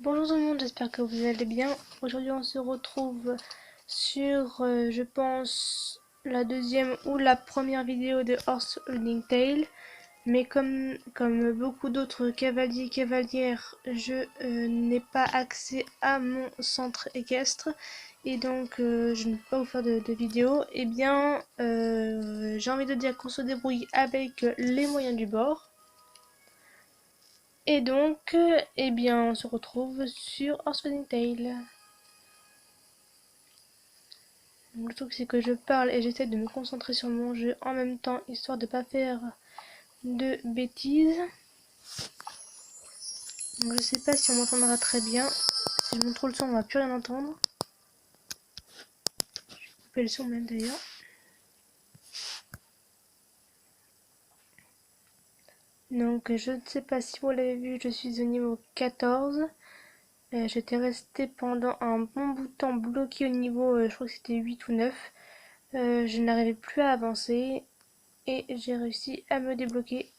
Bonjour tout le monde, j'espère que vous allez bien. Aujourd'hui on se retrouve sur, je pense, la deuxième ou la première vidéo de Horse Holding Tale. Mais comme beaucoup d'autres cavaliers et cavalières, je n'ai pas accès à mon centre équestre. Et donc je ne peux pas vous faire de vidéo. Eh bien, j'ai envie de dire qu'on se débrouille avec les moyens du bord. Et donc, eh bien, on se retrouve sur Horse Holding Tale. Donc, le truc, c'est que je parle et j'essaie de me concentrer sur mon jeu en même temps, histoire de pas faire de bêtises. Donc, je sais pas si on m'entendra très bien. Si je monte trop le son, on va plus rien entendre. Je vais couper le son même d'ailleurs. Donc, je ne sais pas si vous l'avez vu, je suis au niveau 14. J'étais restée pendant un bon bout de temps bloquée au niveau, je crois que c'était 8 ou 9. Je n'arrivais plus à avancer et j'ai réussi à me débloquer.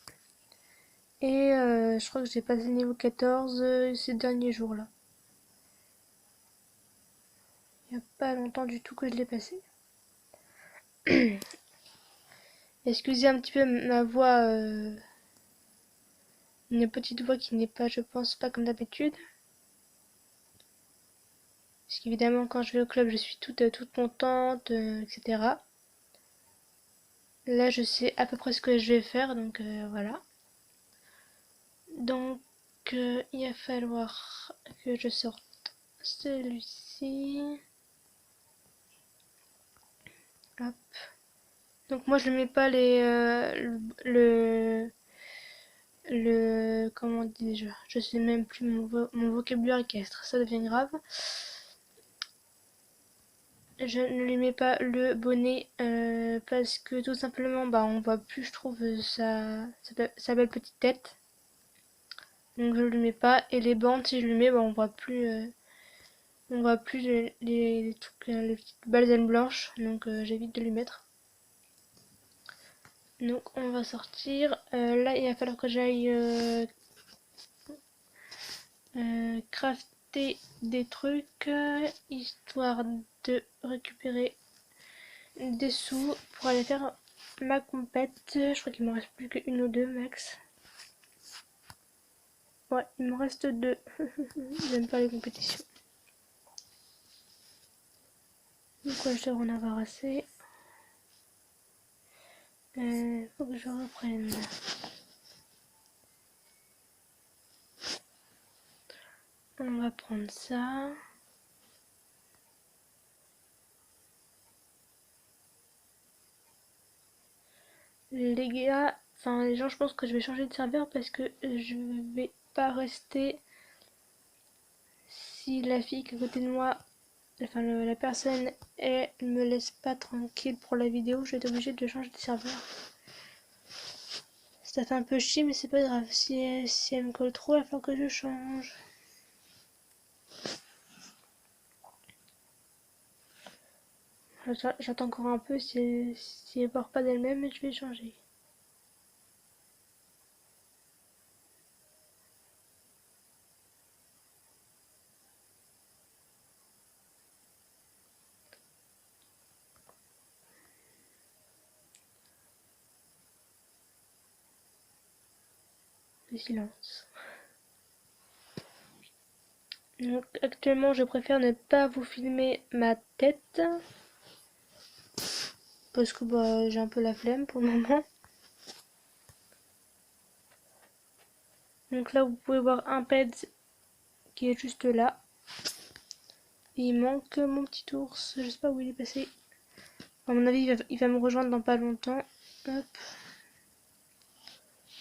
Et je crois que j'ai passé le niveau 14 ces derniers jours-là. Il n'y a pas longtemps du tout que je l'ai passé. Excusez un petit peu ma voix, une petite voix qui n'est pas, je pense, pas comme d'habitude. Parce qu'évidemment, quand je vais au club, je suis toute contente, etc. Là, je sais à peu près ce que je vais faire, donc voilà. Donc, il va falloir que je sorte celui-ci. Hop. Donc moi, je ne mets pas comment dis-je, je sais même plus mon vocabulaire équestre, ça devient grave. Je ne lui mets pas le bonnet parce que tout simplement, bah, on voit plus, je trouve, sa belle petite tête. Donc je lui mets pas. Et les bandes, si je lui mets, bah, on voit plus les trucs, les petites balsaines blanches. Donc j'évite de lui mettre. Donc on va sortir. Là, il va falloir que j'aille crafter des trucs histoire de récupérer des sous pour aller faire ma compète. Je crois qu'il me reste plus qu'une ou deux max. Ouais, il me reste deux. J'aime pas les compétitions. Donc ouais, je devrais en avoir assez. Faut que je reprenne. On va prendre ça. Les gars, enfin les gens, je pense que je vais changer de serveur parce que je vais pas rester si la fille qui est à côté de moi, enfin la personne, elle me laisse pas tranquille pour la vidéo, je vais être obligée de changer de serveur. Ça fait un peu chier mais c'est pas grave, si elle me colle trop, il va falloir que je change. J'attends encore un peu, si elle part pas d'elle-même, je vais changer. Le silence. Donc actuellement je préfère ne pas vous filmer ma tête parce que bah, j'ai un peu la flemme pour le moment. Donc là vous pouvez voir un ped qui est juste là. Et il manque mon petit ours, je sais pas où il est passé. À mon avis il va me rejoindre dans pas longtemps. Hop.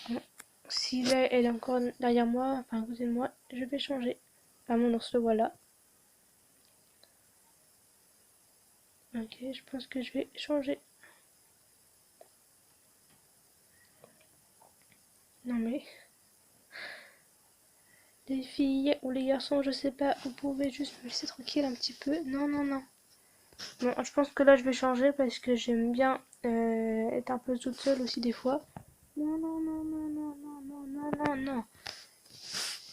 Bon. Si là elle est encore derrière moi, enfin à côté de moi, je vais changer. Ah mon ours le voilà. Ok, je pense que je vais changer. Non mais... Les filles ou les garçons, je sais pas, vous pouvez juste me laisser tranquille un petit peu. Non, non, non. Bon, je pense que là je vais changer parce que j'aime bien être un peu toute seule aussi des fois. Non, non, non, non, non, non, non, non, non, non.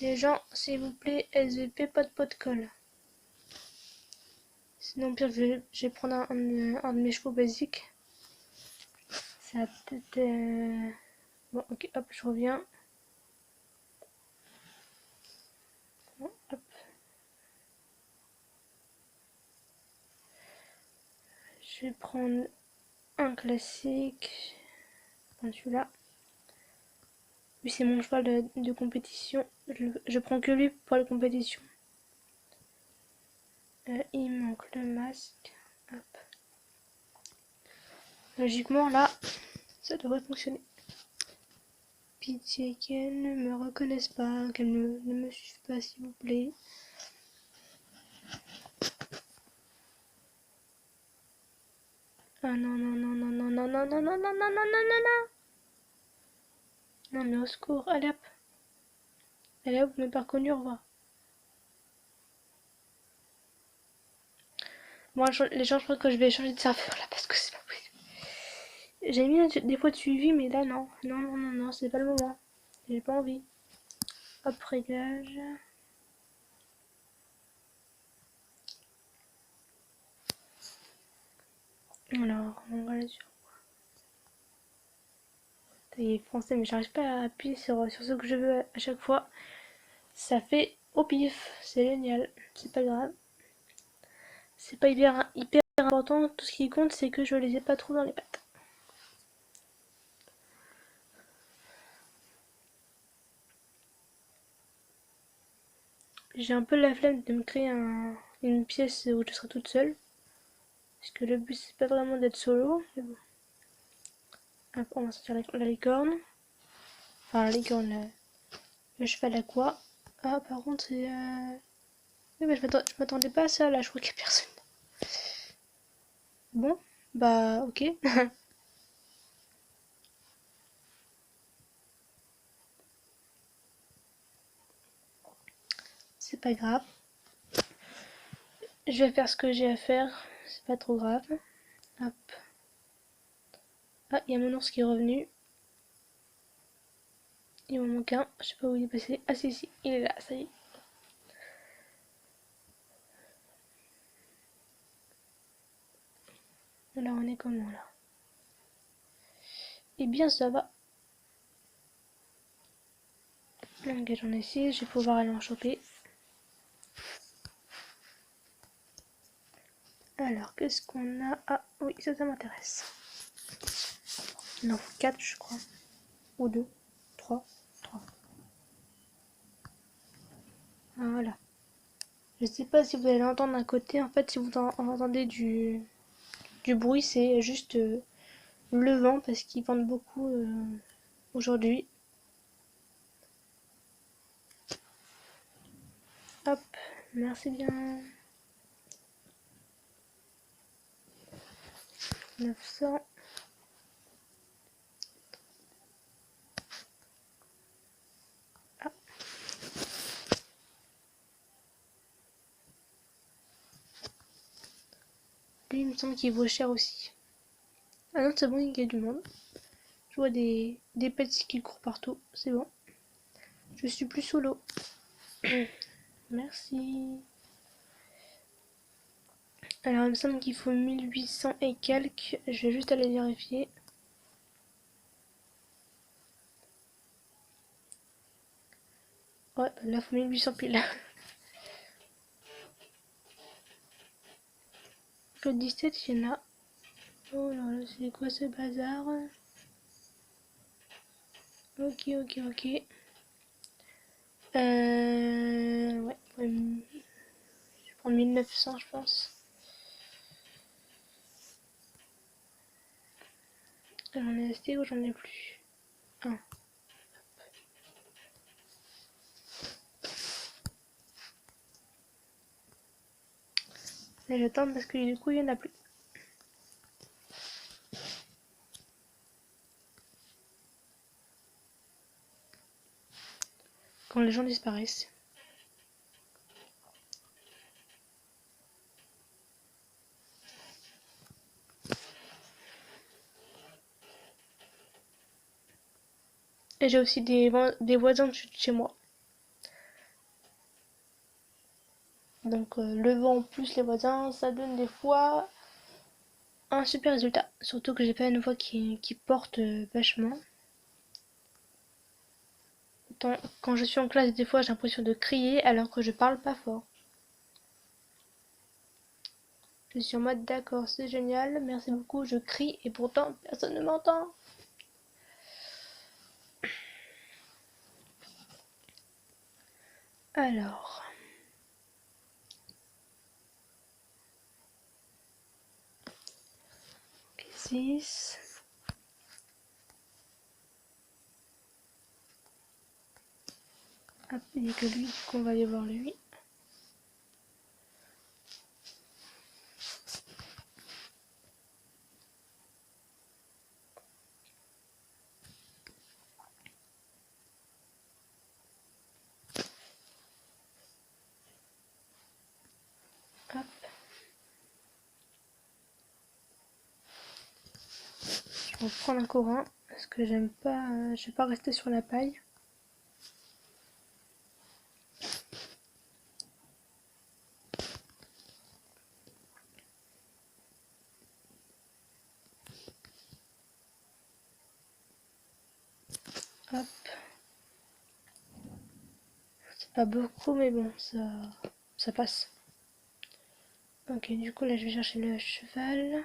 Les gens, s'il vous plaît, SVP, pas de pot de colle. Sinon, pire, je vais prendre un de mes chevaux basiques. Ça va peut-être... Bon, ok, hop, je reviens. Bon, hop. Je vais prendre un classique. Prendre celui-là. Lui, c'est mon cheval de compétition. Je prends que lui pour la compétition. Il manque le masque. Hop. Logiquement, là, ça devrait fonctionner. Pitié qu'elle ne me reconnaisse pas, qu'elle ne me suive pas, s'il vous plaît. Ah non, non, non, non, non, non, non, non, non, non, non, non, non, non, non. Non, mais au secours, allez hop. Allez hop, vous m'avez pas reconnu, au revoir. Bon, les gens, je crois que je vais changer de serveur là parce que c'est pas possible. J'ai mis des fois de suivi, mais là, non. Non, non, non, non, c'est pas le moment. J'ai pas envie. Hop, réglage. Alors, on va aller sur. Il est français, mais j'arrive pas à appuyer sur ce que je veux à chaque fois. Ça fait au pif, c'est génial, c'est pas grave. C'est pas hyper important, tout ce qui compte c'est que je les ai pas trop dans les pattes. J'ai un peu la flemme de me créer une pièce où je serai toute seule. Parce que le but c'est pas vraiment d'être solo. Mais bon. Hop, on va sortir la licorne. Enfin la licorne, le cheval à quoi. Ah par contre c'est... Oui mais je m'attendais pas à ça là, je crois qu'il y a personne. Bon, bah ok. C'est pas grave. Je vais faire ce que j'ai à faire, c'est pas trop grave. Hop. Ah, il y a mon ours qui est revenu. Il m'en manque un, je sais pas où il est passé. Ah si, si, il est là, ça y est. Alors on est comment là? Eh bien ça va. Ok, j'en ai 6, je vais pouvoir aller en choper. Alors, qu'est-ce qu'on a? Ah oui, ça m'intéresse. Il en faut 4 je crois. Ou 2, 3, 3. Ah, voilà. Je sais pas si vous allez l'entendre d'un côté. En fait, si vous entendez du bruit, c'est juste le vent parce qu'ils vendent beaucoup aujourd'hui. Hop, merci bien. 900. Ah. Lui, il me semble qu'il vaut cher aussi. Ah non, c'est bon, il y a du monde. Je vois des petits qui courent partout. C'est bon. Je suis plus solo. Merci. Alors, il me semble qu'il faut 1800 et quelques. Je vais juste aller vérifier. Ouais, là, il faut 1800 piles. Le 17, il y en a. Oh là là, c'est quoi ce bazar? Ok, ok, ok. Ouais, je vais prendre 1900, je pense. J'en ai resté ou j'en ai plus? Un. Mais j'attends parce que du coup, il y en a plus. Quand les gens disparaissent. Et j'ai aussi des voisins de chez moi. Donc le vent plus les voisins, ça donne des fois un super résultat. Surtout que j'ai pas une voix qui porte vachement. Quand je suis en classe, des fois j'ai l'impression de crier alors que je parle pas fort. Je suis en mode d'accord, c'est génial, merci beaucoup, je crie et pourtant personne ne m'entend. Alors, 6. Hop, il n'y a que lui, du coup on va aller voir lui. Hop. Je vais prendre un courant parce que j'aime pas, je vais pas rester sur la paille. Hop. C'est pas beaucoup mais bon, ça passe. Ok, du coup là je vais chercher le cheval.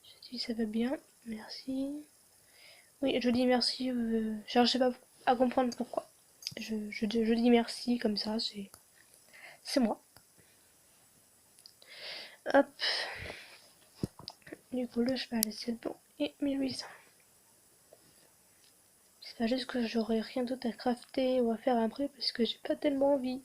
Je dis ça va bien, merci. Oui, je dis merci, je cherchais pas à comprendre pourquoi. Je dis merci comme ça, c'est moi. Hop, du coup le cheval c'est bon, et 1800. C'est pas juste que j'aurai rien d'autre à crafter ou à faire après parce que j'ai pas tellement envie.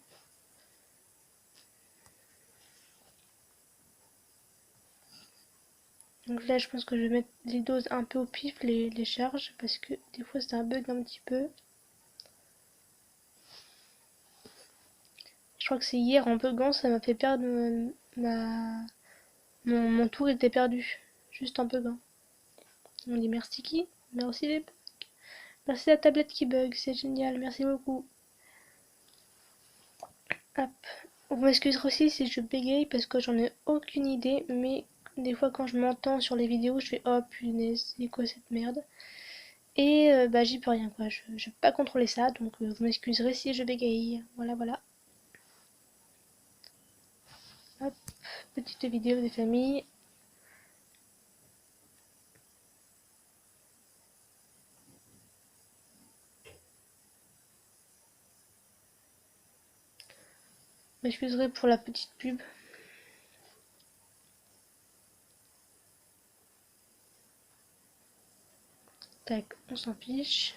Donc là je pense que je vais mettre les doses un peu au pif, les charges, parce que des fois ça bug un petit peu. Je crois que c'est hier en buguant ça m'a fait perdre mon tour était perdu. Juste en buguant. On dit merci qui? Merci les bugs. Merci la tablette qui bug, c'est génial, merci beaucoup. Hop. Vous m'excuserez aussi si je bégaye parce que j'en ai aucune idée, mais des fois quand je m'entends sur les vidéos, je fais oh punaise, c'est quoi cette merde? Et bah j'y peux rien quoi, je peux pas contrôler ça, donc vous m'excuserez si je bégaye. Voilà voilà. Hop, petite vidéo des familles. Vous m'excuserez pour la petite pub. Tac, on s'en fiche.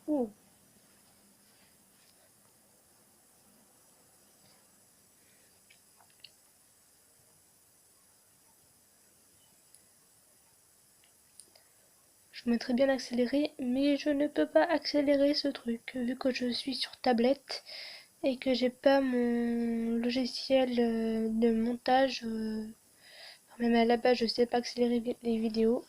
Oh. Je mettrais bien accélérer, mais je ne peux pas accélérer ce truc, vu que je suis sur tablette et que j'ai pas mon logiciel de montage. Même à la base, je sais pas accélérer les vidéos.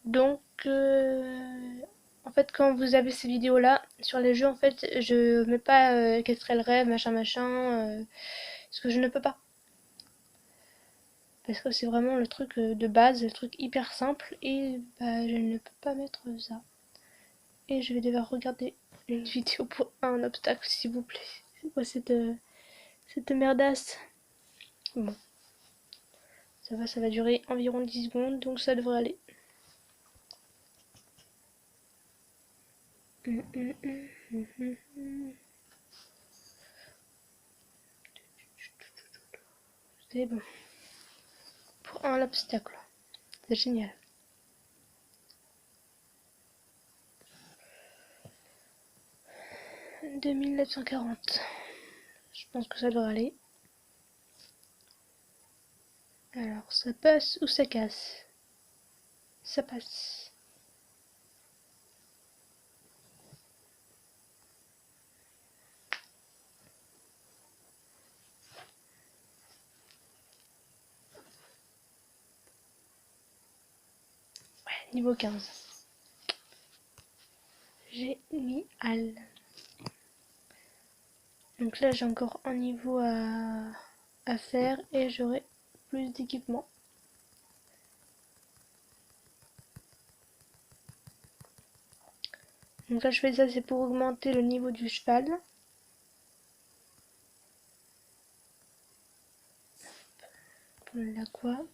Donc, en fait, quand vous avez ces vidéos-là, sur les jeux, en fait, je mets pas quel serait le rêve, machin, machin, parce que je ne peux pas. Parce que c'est vraiment le truc de base, le truc hyper simple, et bah, je ne peux pas mettre ça. Et je vais devoir regarder une vidéo pour un obstacle, s'il vous plaît. C'est quoi cette merdasse? Bon, ça va durer environ 10 secondes, donc ça devrait aller. C'est bon. Pour un obstacle. C'est génial. 2940. Je pense que ça devrait aller. Alors, ça passe ou ça casse? Ça passe. Ouais, niveau 15. Génial. Donc là j'ai encore un niveau à faire et j'aurai plus d'équipement. Donc là je fais ça, c'est pour augmenter le niveau du cheval. Là quoi.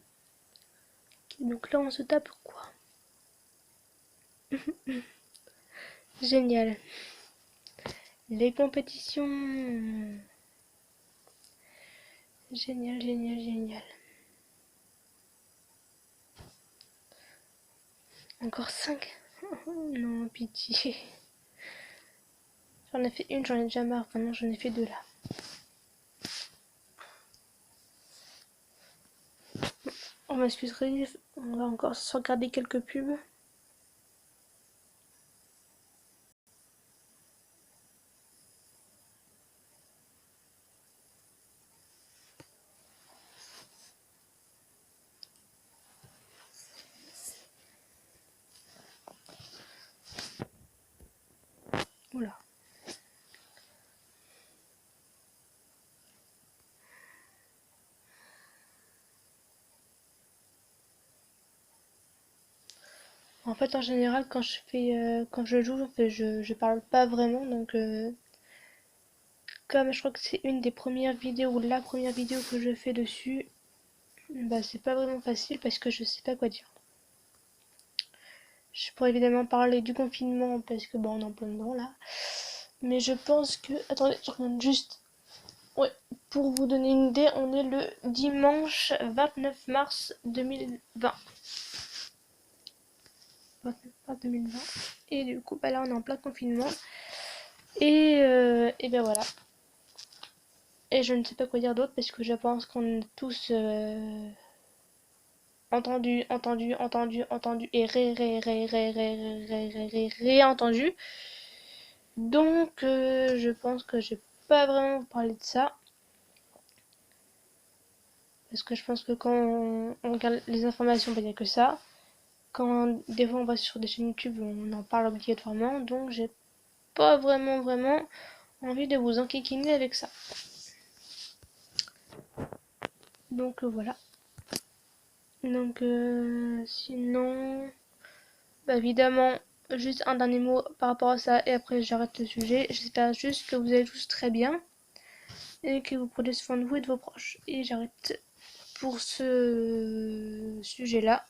Donc là on se tape quoi. Génial. Les compétitions. Génial, génial, génial. Encore 5. Non, pitié. J'en ai fait une, j'en ai déjà marre. Maintenant j'en ai fait 2 là. On m'excuserait, on va encore sauvegarder quelques pubs. Oula. En fait, en général, quand je joue, en fait, je parle pas vraiment, donc comme je crois que c'est une des premières vidéos ou la première vidéo que je fais dessus, bah c'est pas vraiment facile parce que je sais pas quoi dire. Je pourrais évidemment parler du confinement parce que bon, on est en plein dedans là, mais je pense que, attendez, je regarde juste. Ouais, pour vous donner une idée, on est le dimanche 29 mars 2020. 29 mars 2020. Et du coup, bah là, on est en plein confinement. Et ben voilà. Et je ne sais pas quoi dire d'autre parce que je pense qu'on a tous entendu, entendu, entendu, entendu et réentendu. Donc, je pense que je vais pas vraiment vous parler de ça. Parce que je pense que quand on regarde les informations, il n'y a que ça. Quand des fois on va sur des chaînes YouTube, on en parle obligatoirement. Donc, j'ai pas vraiment envie de vous enquiquiner avec ça. Donc, voilà. Donc, sinon, bah, évidemment, juste un dernier mot par rapport à ça et après j'arrête le sujet. J'espère juste que vous allez tous très bien et que vous prenez soin de vous et de vos proches. Et j'arrête pour ce sujet-là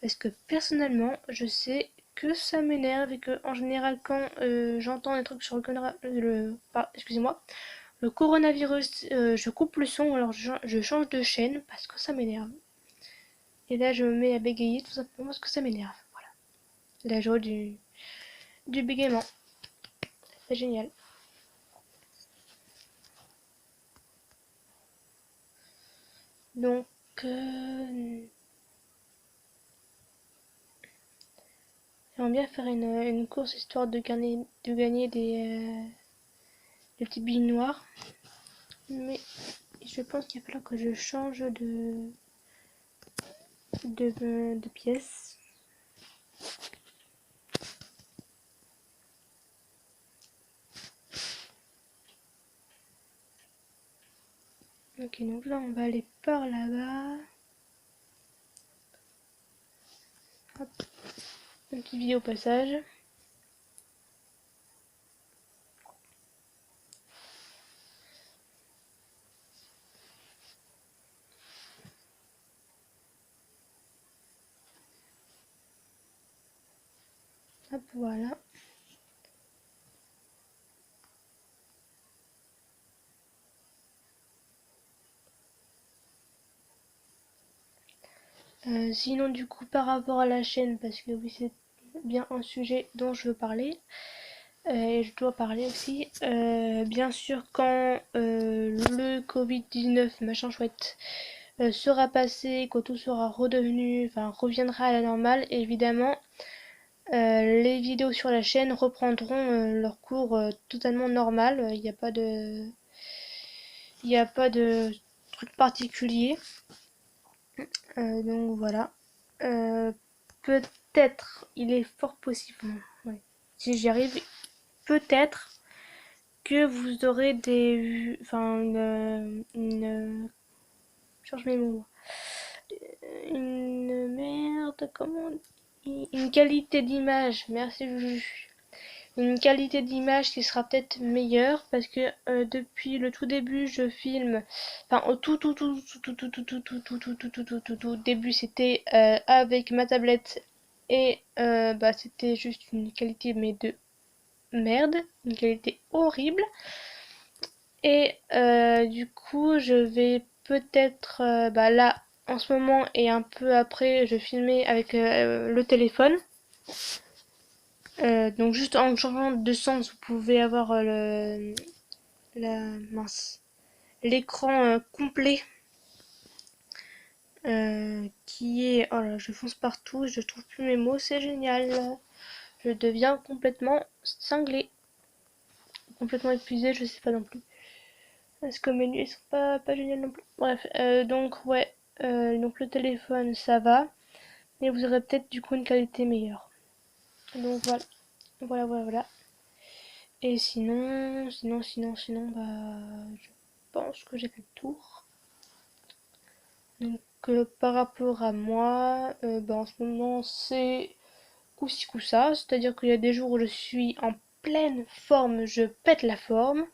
parce que personnellement, je sais que ça m'énerve et que en général quand j'entends des trucs sur excusez-moi, le coronavirus, je coupe le son, alors je change de chaîne parce que ça m'énerve. Et là, je me mets à bégayer tout simplement parce que ça m'énerve. Voilà. La joie du bégaiement. C'est génial. Donc, j'aimerais bien faire une course histoire de gagner des petits billes noirs. Mais je pense qu'il va falloir que je change de pièce. Ok, donc là, on va aller par là-bas. Hop. Une petite vidéo au passage. Hop, voilà. Sinon, du coup, par rapport à la chaîne, parce que oui, c'est bien un sujet dont je veux parler, et je dois parler aussi. Bien sûr, quand le Covid-19, machin chouette, sera passé, quand tout sera redevenu, enfin, reviendra à la normale, évidemment, les vidéos sur la chaîne reprendront leur cours totalement normal. Il n'y a pas de truc particulier. Donc voilà. Euh, Peut-être, il est fort possible. Oui. si j'y arrive, peut-être que vous aurez des... Enfin, change mes mots. Une merde, comment... Une qualité d'image, merci Juju. Une qualité d'image qui sera peut-être meilleure parce que depuis le tout début je filme, enfin au tout début c'était avec ma tablette et bah c'était juste une qualité mais de merde, une qualité horrible. Et du coup, je vais peut-être, bah là, en ce moment et un peu après, je filmais avec le téléphone. Donc juste en changeant de sens, vous pouvez avoir mince, l'écran complet qui est... Oh là, je fonce partout, je trouve plus mes mots, c'est génial. Je deviens complètement cinglé, complètement épuisé, je sais pas non plus. Parce que mes nuits sont pas géniales non plus. Bref, donc ouais, donc le téléphone ça va, mais vous aurez peut-être du coup une qualité meilleure. Donc voilà, voilà. Et sinon, bah, je pense que j'ai fait le tour. Donc par rapport à moi, bah, en ce moment c'est coup-ci coup-ça, c'est-à-dire qu'il y a des jours où je suis en pleine forme, je pète la forme,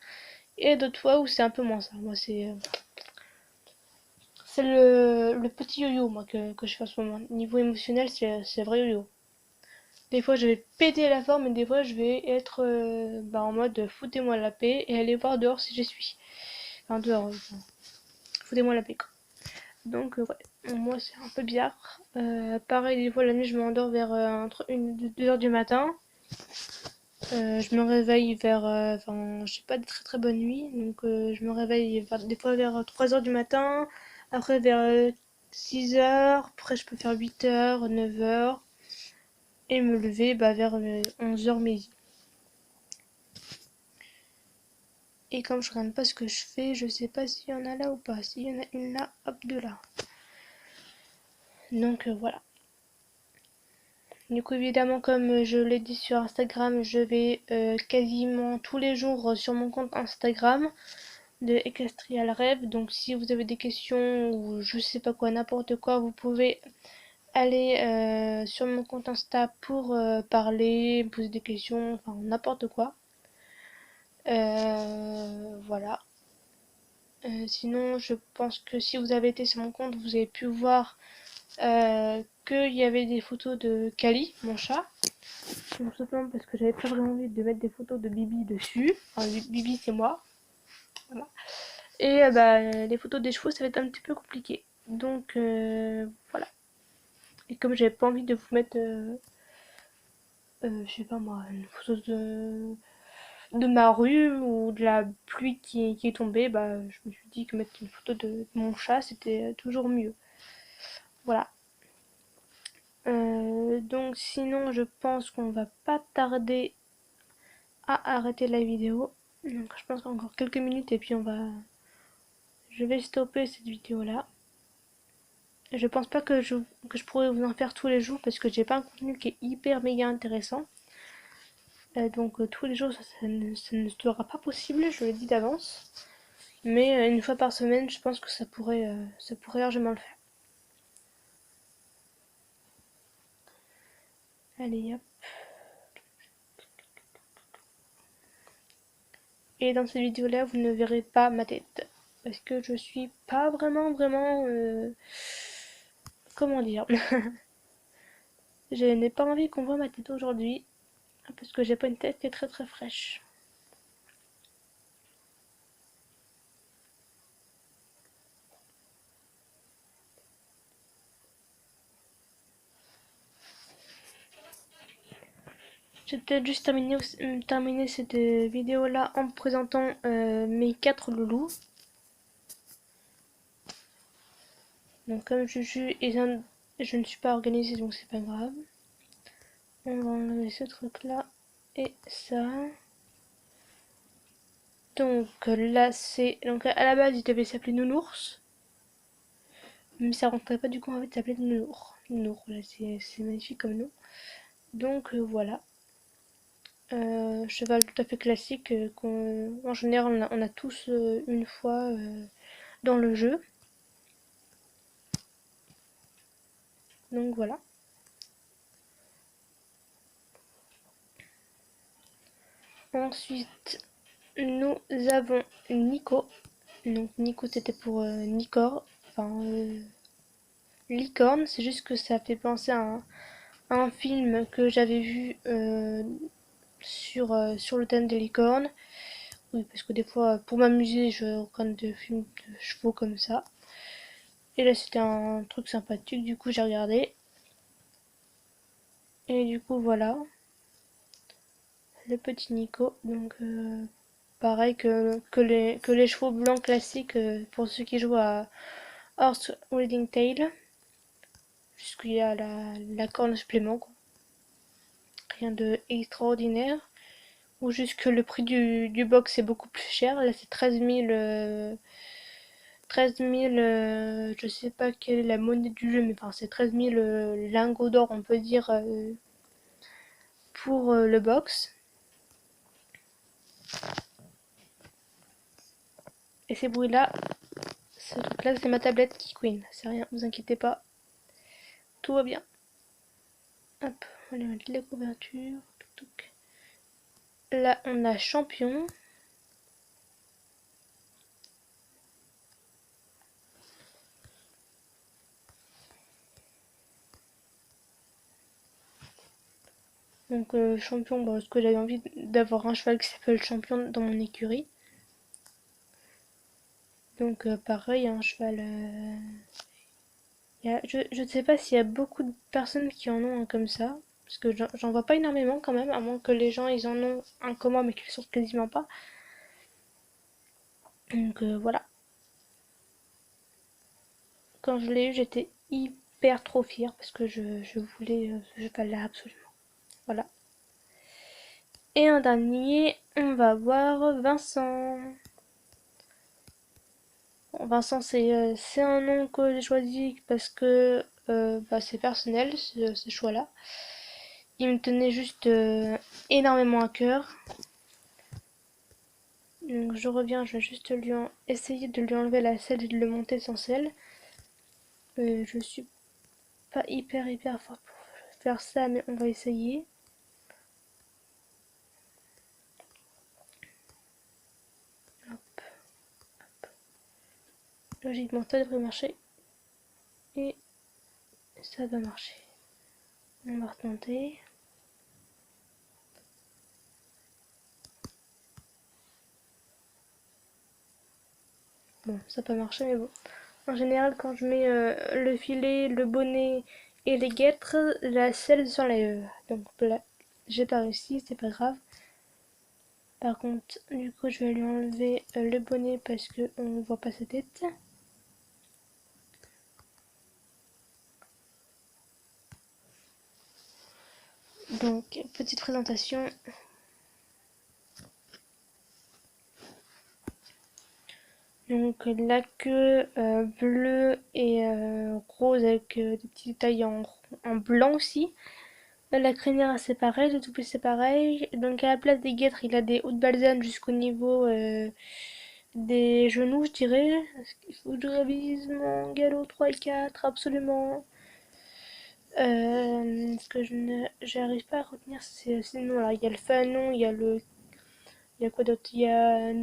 et d'autres fois où c'est un peu moins ça. Moi c'est le petit yo-yo moi que je fais en ce moment. Niveau émotionnel, c'est vrai yo-yo. Des fois je vais péter la forme et des fois je vais être bah, en mode foutez-moi la paix et aller voir dehors si j'y suis. Enfin dehors, foutez-moi la paix quoi. Donc ouais, moi c'est un peu bizarre. Pareil, des fois la nuit je m'endors vers entre 1 2 heures du matin. Je me réveille vers, enfin, j'ai pas de très très bonne nuit, donc je me réveille des fois vers 3 heures du matin, après vers 6 heures, après je peux faire 8 heures, 9 heures, et me lever bah, vers 11 heures midi. Et comme je regarde pas ce que je fais, je sais pas s'il y en a là ou pas. S'il y en a une là, hop, deux là. Donc voilà. Du coup, évidemment, comme je l'ai dit sur Instagram, je vais quasiment tous les jours sur mon compte Instagram de Equestrial Rêve. Donc si vous avez des questions ou je sais pas quoi, n'importe quoi, vous pouvez aller sur mon compte Insta pour parler, poser des questions, enfin n'importe quoi. Voilà. Sinon, je pense que si vous avez été sur mon compte, vous avez pu voir qu'il y avait des photos de Kali, mon chat. Tout simplement parce que j'avais pas vraiment envie de mettre des photos de Bibi dessus. Enfin, Bibi, c'est moi. Voilà. Et bah, les photos des chevaux, ça va être un petit peu compliqué. Donc voilà. Et comme j'avais pas envie de vous mettre, je sais pas moi, une photo de ma rue ou de la pluie qui est tombée, bah je me suis dit que mettre une photo de mon chat, c'était toujours mieux. Voilà. Donc sinon, je pense qu'on va pas tarder à arrêter la vidéo. Donc je pense encore quelques minutes et puis je vais stopper cette vidéo là. Je pense pas que je pourrais vous en faire tous les jours parce que j'ai pas un contenu qui est hyper méga intéressant. Donc tous les jours ça ne sera pas possible, je le dis d'avance. Mais une fois par semaine, je pense que ça pourrait largement le faire. Allez hop. Et dans cette vidéo là, vous ne verrez pas ma tête. Parce que je suis pas vraiment... comment dire. Je n'ai pas envie qu'on voit ma tête aujourd'hui. Parce que j'ai pas une tête qui est très très fraîche. Je vais peut-être juste terminer cette vidéo là en présentant mes 4 loulous. Donc comme Juju et je ne suis pas organisée donc c'est pas grave. On va enlever ce truc là et ça. Donc là c'est... Donc à la base il devait s'appeler Nounours. Mais ça rentrait pas du coup en fait, ça s'appelait Nounours. Nounours, là c'est magnifique comme nom. Donc voilà. Cheval tout à fait classique en général on a tous une fois dans le jeu. Donc voilà. Ensuite, nous avons Nico. Donc Nico c'était pour Nicor. Enfin, licorne. C'est juste que ça fait penser à un film que j'avais vu sur le thème des licornes. Oui, parce que des fois, pour m'amuser, je regarde des films de chevaux comme ça. Et là, c'était un truc sympathique, du coup, j'ai regardé. Et du coup, voilà, le petit Nico. Donc, pareil que les chevaux blancs classiques pour ceux qui jouent à Horse Riding Tail. Juste qu'il y a la corne supplément, quoi. Rien de extraordinaire. Ou juste que le prix du box est beaucoup plus cher. Là, c'est 13 000, je sais pas quelle est la monnaie du jeu, mais enfin, c'est 13 000 lingots d'or, on peut dire, pour le box. Et ces bruits-là, ce truc-là, c'est ma tablette qui queen. C'est rien, vous inquiétez pas. Tout va bien. Hop, on va mettre les couvertures. Là, on a champion. Donc, champion, bah, parce que j'avais envie d'avoir un cheval qui s'appelle champion dans mon écurie. Donc, pareil, un cheval. Je ne sais pas s'il y a beaucoup de personnes qui en ont un comme ça. Parce que j'en vois pas énormément quand même, à moins que les gens ils en ont un commun mais qu'ils sortent quasiment pas. Donc voilà. Quand je l'ai eu, j'étais hyper trop fière parce que je voulais ce cheval-là absolument. Voilà. Et un dernier, on va voir Vincent. Bon, Vincent, c'est un nom que j'ai choisi parce que bah, c'est personnel, ce choix-là. Il me tenait juste énormément à cœur. Donc je reviens, je vais juste essayer de lui enlever la selle et de le monter sans selle. Je suis pas hyper fort pour faire ça, mais on va essayer. Hop. Logiquement ça devrait marcher. Et ça va marcher. On va retenter. Bon, ça n'a pas marché, mais bon. En général, quand je mets le filet, le bonnet et les guêtres, la selle s'enlève. Donc là, j'ai pas réussi, c'est pas grave. Par contre, du coup, je vais lui enlever le bonnet parce que on voit pas sa tête. Donc, petite présentation. Donc, la queue bleue et rose avec des petits détails en blanc aussi. La crinière c'est pareil, le toupet c'est pareil. Donc, à la place des guêtres, il a des hauts de balzane jusqu'au niveau des genoux, je dirais. Est-ce qu'il faut que je révise mon galop 3 et 4 absolument. Ce que j'arrive pas à retenir, c'est le nom là. Il y a le fanon, il y a le. Il y a quoi d'autre? Il y a attends,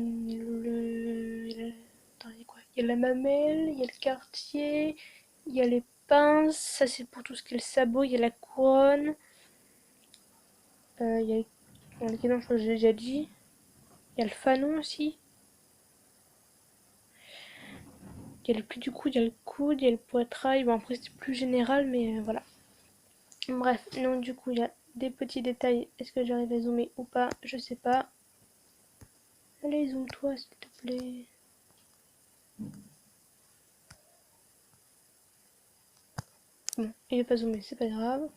il y a quoi? Il y a la mamelle, il y a le quartier, il y a les pinces, ça c'est pour tout ce qui est le sabot, il y a la couronne, il y a le guidon, je crois que j'ai déjà dit. Il y a le fanon aussi. Il y a le pli du coude, il y a le coude, il y a le poitrail. Bon, après, c'est plus général, mais voilà. Bref, donc du coup, il y a des petits détails. Est-ce que j'arrive à zoomer ou pas? Je sais pas. Allez, zoome-toi, s'il te plaît. Bon, il est pas zoomé, c'est pas grave.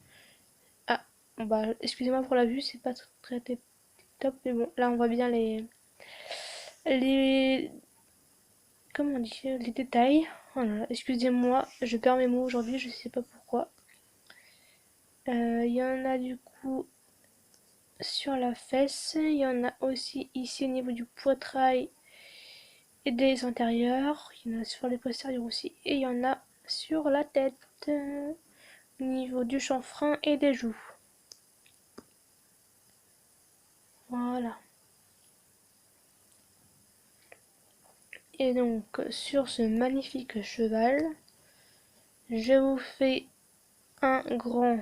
Ah, bon, bah, excusez-moi pour la vue, c'est pas très top, mais bon, là, on voit bien les, comment on dit, les détails. Voilà, excusez-moi, je perds mes mots aujourd'hui, je sais pas pourquoi. Il y en a du coup sur la fesse. Il y en a aussi ici au niveau du poitrail et des antérieurs. Il y en a sur les postérieurs aussi. Et il y en a sur la tête, au niveau du chanfrein et des joues. Voilà. Et donc, sur ce magnifique cheval, je vous fais un grand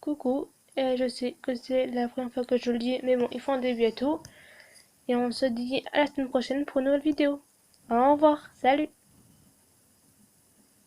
coucou. Et je sais que c'est la première fois que je le dis, mais bon, il faut en début bientôt. Et on se dit à la semaine prochaine pour une nouvelle vidéo. Au revoir, salut!